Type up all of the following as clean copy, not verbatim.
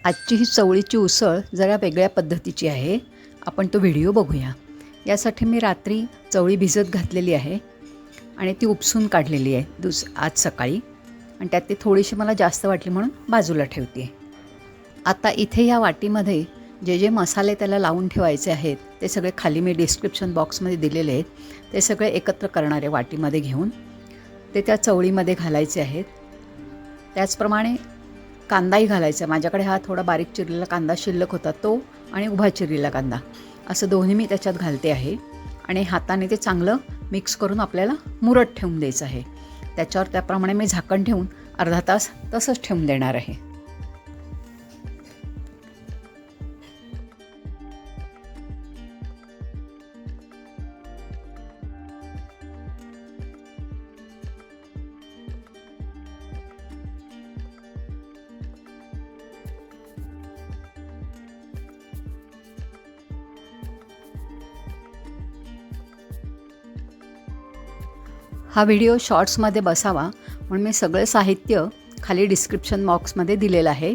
आजची ही चवळीची उसळ जरा वेगळ्या पद्धतीची आहे. आपण तो व्हिडिओ बघूया. यासाठी मी रात्री चवळी भिजत घातलेली आहे आणि ती उपसून काढलेली आहे आज सकाळी, आणि त्यात ती थोडीशी मला जास्त वाटली म्हणून बाजूला ठेवते आहे. आता इथे या वाटीमध्ये जे जे मसाले त्याला लावून ठेवायचे आहेत ते सगळे खाली मी डिस्क्रिप्शन बॉक्समध्ये दिलेले आहेत. ते सगळे एकत्र करणारे वाटीमध्ये घेऊन ते त्या चवळीमध्ये घालायचे आहेत. त्याचप्रमाणे कांदाही घालायचा. माझ्याकडे हा थोडा बारीक चिरलेला कांदा शिल्लक होता तो, आणि उभा चिरलेला कांदा, असं दोन्ही मी त्याच्यात घालते आहे. आणि हाताने ते चांगलं मिक्स करून आपल्याला मुरत ठेवून द्यायचं आहे. त्याच्यावर त्याप्रमाणे मी झाकण ठेवून अर्धा तास तसंच ठेवून देणार आहे. हा व्हिडिओ शॉर्ट्समध्ये बसावा म्हणून मी सगळे साहित्य खाली डिस्क्रिप्शन बॉक्समध्ये दिलेलं आहे.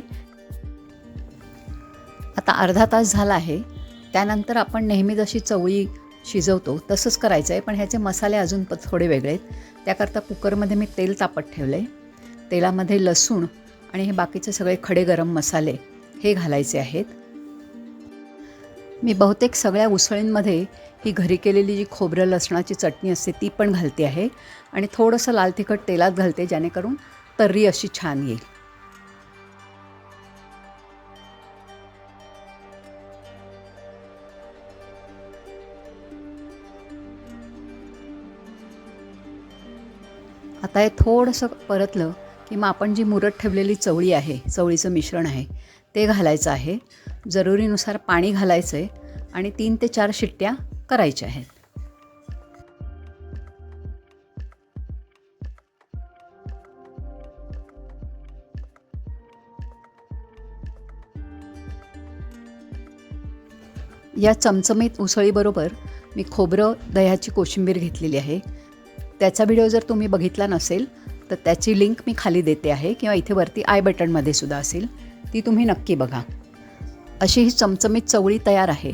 आता अर्धा तास झाला आहे. त्यानंतर आपण नेहमी जशी चवळी शिजवतो तसंच करायचं आहे, पण ह्याचे मसाले अजून थोडे वेगळे आहेत. त्याकरता कुकरमध्ये मी तेल तापत ठेवलं आहे. तेलामध्ये लसूण आणि हे बाकीचे सगळे खडे गरम मसाले हे घालायचे आहेत. मी बहुतेक सगळ्या उसळींमध्ये ही घरी केलेली जी खोबरं लसणाची चटणी असते ती पण घालते आहे, आणि थोडंसं लाल तिखट तेलात घालते जेणेकरून तर्री अशी छान येईल. आता हे थोडंसं परतलं की मग आपण जी मुरत ठेवलेली चवळी आहे, चवळीचं मिश्रण आहे ते घालायचं आहे. जरुरीनुसार पाणी घालायचं आहे आणि 3 ते 4 शिट्ट्या करायच्या आहेत. या चमचमीत उसळीबरोबर मी खोबरं दह्याची कोशिंबीर घेतलेली आहे. त्याचा व्हिडिओ जर तुम्ही बघितला नसेल तर त्याची लिंक मी खाली देते आहे, किंवा इथे वरती आय बटनमध्ये सुद्धा असेल, ती तुम्ही नक्की बघा. अशी ही चमचमीत चवळी तयार आहे.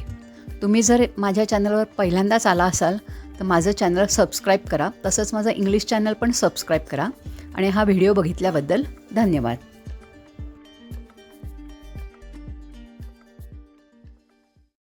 तुम्ही जर माझ्या चॅनलवर पहिल्यांदाच आला असाल तर माझं चॅनल सबस्क्राईब करा. तसंच माझं इंग्लिश चॅनल पण सबस्क्राईब करा. आणि हा व्हिडिओ बघितल्याबद्दल धन्यवाद.